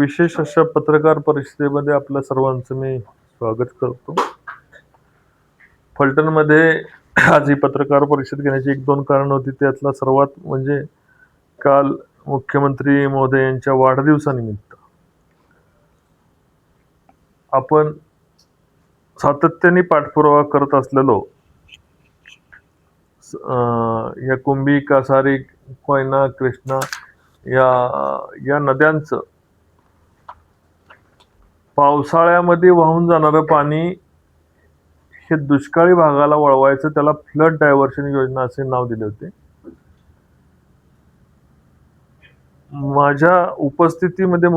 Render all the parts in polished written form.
विशेष अशा पत्रकार परिषदेमध्ये आपल्या सर्वांचं मी स्वागत करतो. फलटणमध्ये आज ही पत्रकार परिषद घेण्याची एक दोन कारण होती. त्यातला सर्वात म्हणजे काल मुख्यमंत्री महोदय यांच्या वाढदिवसानिमित्त आपण सातत्याने पाठपुरावा करत असलेलो या कुंभी, कासारी, कोयना, कृष्णा या नद्यांचं पावसाळ्यामध्ये वाहून जाणारं पाणी हे दुष्काळी भागाला वळवायचं, त्याला फ्लड डायव्हर्शन योजना असे नाव दिले होते. माझ्या उपस्थितीमध्ये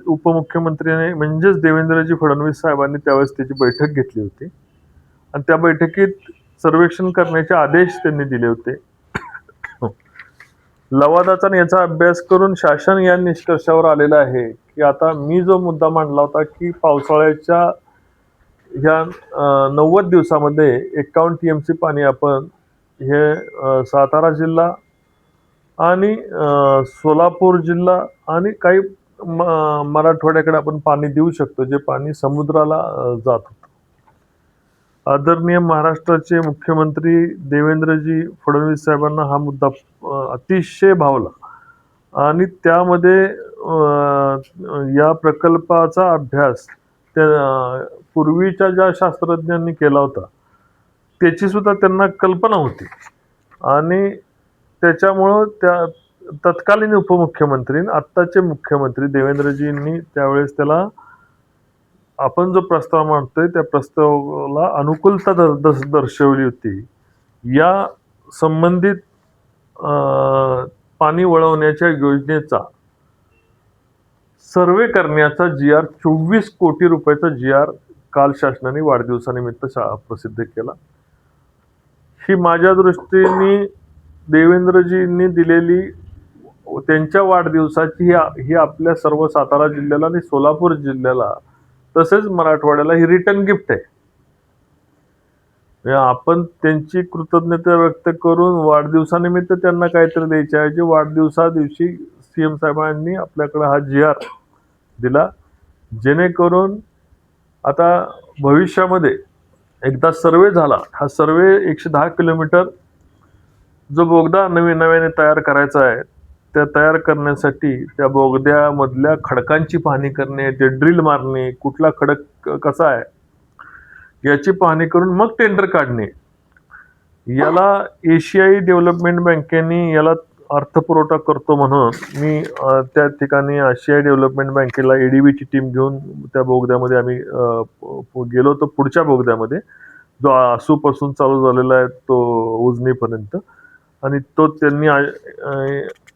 उपमुख्यमंत्र्याने म्हणजेच देवेंद्रजी फडणवीस साहेबांनी त्यावेळेस त्याची बैठक घेतली होती आणि त्या बैठकीत सर्वेक्षण करण्याचे आदेश त्यांनी दिले होते. लवादाचा याचा अभ्यास करून शासन या निष्कर्षावर आलेलं आहे की आता मी जो मुद्दा मांडला होता की पावसाळ्याच्या ह्या 90 दिवसामध्ये 51 TMC पाणी आपण हे सातारा जिल्हा आणि सोलापूर जिल्हा आणि काही मराठवाड्याकडे आपण पाणी देऊ शकतो, जे पाणी समुद्राला जात होतं. आदरणीय महाराष्ट्राचे मुख्यमंत्री देवेंद्रजी फडणवीस साहेबांना हा मुद्दा अतिशय भावला आणि त्यामध्ये या प्रकल्पाचा अभ्यास त्या पूर्वीच्या ज्या शास्त्रज्ञांनी केला होता त्याची सुद्धा त्यांना कल्पना होती आणि त्याच्यामुळं त्या तत्कालीन उपमुख्यमंत्री आत्ताचे मुख्यमंत्री देवेंद्रजींनी त्यावेळेस त्याला आपण जो प्रस्ताव मांडतोय त्या प्रस्तावाला अनुकूलता दर्शवली होती. या संबंधित पाणी वळवण्याच्या योजनेचा सर्वे करण्याचा GR 24 कोटी रुपयाचा GR काल शासनाने वाढदिवसानिमित्त प्रसिद्ध केला. ही माझ्या दृष्टीने देवेंद्रजींनी दिलेली त्यांच्या वाढदिवसाची ही आपल्या सर्व सातारा जिल्ह्याला आणि सोलापूर जिल्ह्याला तसेच मराठवाड्याला ही रिटर्न गिफ्ट आहे. आपण त्यांची कृतज्ञता व्यक्त करून वाढदिवसानिमित्त त्यांना काहीतरी द्यायचे आहे. जे वाढदिवसा दिवशी CM साहेबांनी आपल्याकडे हा GR दिला, जेणेकरून आता भविष्यामध्ये एकदा सर्वे झाला, हा सर्वे 110 किलोमीटर जो बोगदा नव्याने तयार करायचा आहे त्या तयार करण्यासाठी त्या बोगद्यामधल्या खडकांची पाहणी करणे, ते ड्रिल मारणे, कुठला खडक कसा आहे याची पाहणी करून मग टेंडर काढणे. याला एशियाई डेव्हलपमेंट बँकेने याला अर्थपुरवठा करतो म्हणून मी त्या ठिकाणी आशियाई डेव्हलपमेंट बँकेला ADBची टीम घेऊन त्या बोगद्यामध्ये आम्ही गेलो होतो. पुढच्या बोगद्यामध्ये जो आसूपासून चालू झालेला आहे तो उजनीपर्यंत, आणि तो त्यांनी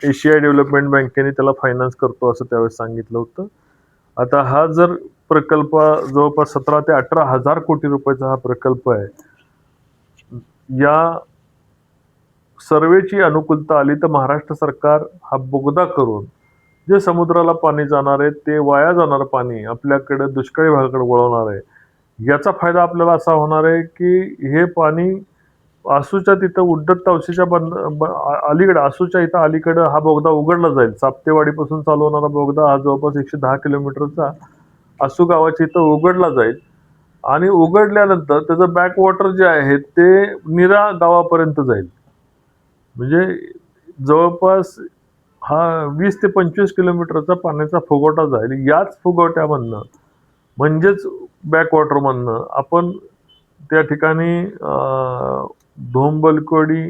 एशियाई डेव्हलपमेंट बँकेने त्याला फायनान्स करतो असं त्यावेळेस सांगितलं होतं. आता हा जर प्रकल्प जवळपास 17 ते 18 हजार कोटी रुपयाचा हा प्रकल्प आहे. या सर्वेची अनुकूलता आली तर महाराष्ट्र सरकार हा बोगदा करून जे समुद्राला पाणी जाणार आहे ते वाया जाणार पाणी आपल्याकडे दुष्काळी भागाकडे वळवणार आहे. याचा फायदा आपल्याला असा होणार आहे की हे पाणी आसूच्या तिथं उड्डत तावशीच्या अलीकडे आसूच्या इथं अलीकडे हा बोगदा उघडला जाईल. साप्तेवाडीपासून चालू होणारा बोगदा हा जवळपास 110 किलोमीटरचा आसू गावाच्या इथं उघडला जाईल आणि उघडल्यानंतर त्याचं बॅकवॉटर जे आहे ते नीरा गावापर्यंत जाईल. म्हणजे जवळपास हा 20 ते 25 किलोमीटरचा पाण्याचा फुगवटा जाईल. याच फुगवट्यामधनं म्हणजेच बॅकवॉटरमधनं आपण त्या ठिकाणी धोंबलकोडी,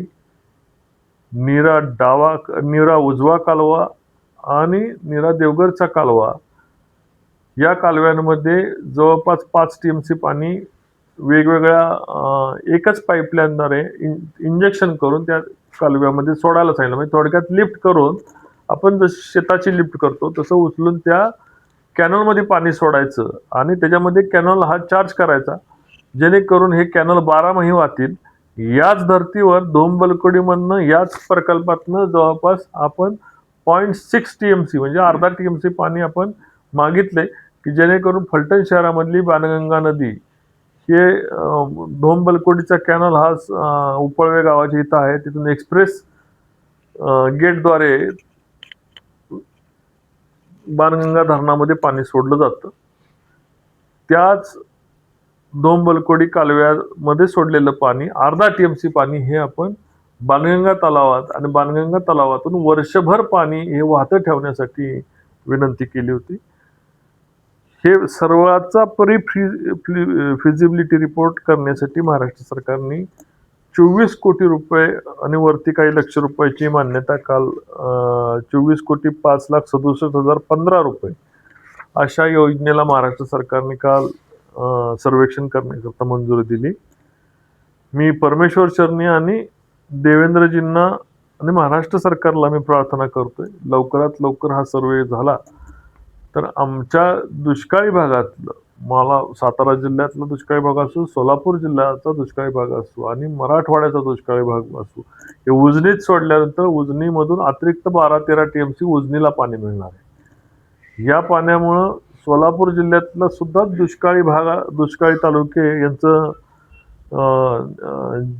नीरा उजवा कालवा आणि नीरा देवगरचा कालवा या कालव्यांमध्ये जवळपास 5 TMC पाणी वेगवेगळ्या एकच पाईपलाईनद्वारे इंजेक्शन करून त्या कालव्यामध्ये सोडायला सांगितलं. म्हणजे थोडक्यात लिफ्ट करून आपण जशी शेताची लिफ्ट करतो तसं उचलून त्या कॅनलमध्ये पाणी सोडायचं आणि त्याच्यामध्ये कॅनल हा चार्ज करायचा, जेणेकरून हे कॅनल 12 महिने वाहतील. याच धर्तीवर धोंबलकोडीमधनं याच प्रकल्पातनं जवळपास आपण 0.6 TMC म्हणजे अर्धा TMC पाणी आपण मागितले की जेणेकरून फलटण शहरामधली बाणगंगा नदी हे धोंबलकोडीचा कॅनल हा उपळवे गावाच्या इथं आहे, तिथून एक्सप्रेस गेटद्वारे बाणगंगा धरणामध्ये पाणी सोडलं जातं. त्याच दोंबलकोडी कालव्यामध्ये सोडलेलं पाणी अर्धा TMC पाणी हे आपण बाणगंगा तलावात आणि बाणगंगा तलावातून वर्षभर पाणी हे वाहतं ठेवण्यासाठी विनंती केली होती. हे सर्वाचा फिजिबिलिटी रिपोर्ट करण्यासाठी महाराष्ट्र सरकारने 24 कोटी रुपये आणि वरती काही लक्ष रुपयाची मान्यता काल 24,05,67,015 रुपये अशा योजनेला महाराष्ट्र सरकारने काल सर्वेक्षण करण्याकरता मंजुरी दिली. मी परमेश्वर चरणी आणि देवेंद्रजींना आणि महाराष्ट्र सरकारला मी प्रार्थना करतोय, लवकरात लवकर हा सर्वे झाला तर आमच्या दुष्काळी भागातलं, मला सातारा जिल्ह्यातला दुष्काळी भाग असो, सोलापूर जिल्ह्याचा दुष्काळी भाग असो आणि मराठवाड्याचा दुष्काळी भाग असो, हे उजनीत सोडल्यानंतर उजनीमधून अतिरिक्त 12-13 TMC उजनीला पाणी मिळणार आहे. या पाण्यामुळं सोलापूर जिल्ह्यातला सुद्धा दुष्काळी तालुके यांचं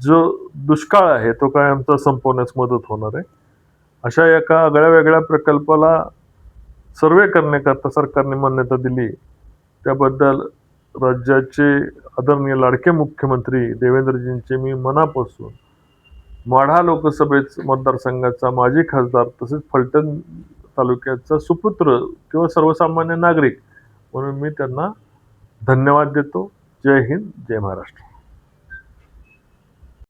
जो दुष्काळ आहे तो काय आमचा संपवण्यास मदत होणार आहे. अशा एका आगळ्या वेगळ्या प्रकल्पाला सर्वे करण्याकरता सरकारने मान्यता दिली, त्याबद्दल राज्याचे आदरणीय लाडके मुख्यमंत्री देवेंद्रजींचे मी मनापासून, माढा लोकसभेच मतदारसंघाचा माजी खासदार तसेच फलटण तालुक्याचा सुपुत्र किंवा सर्वसामान्य नागरिक म्हणून मी त्यांना धन्यवाद देतो. जय हिंद, जय महाराष्ट्र.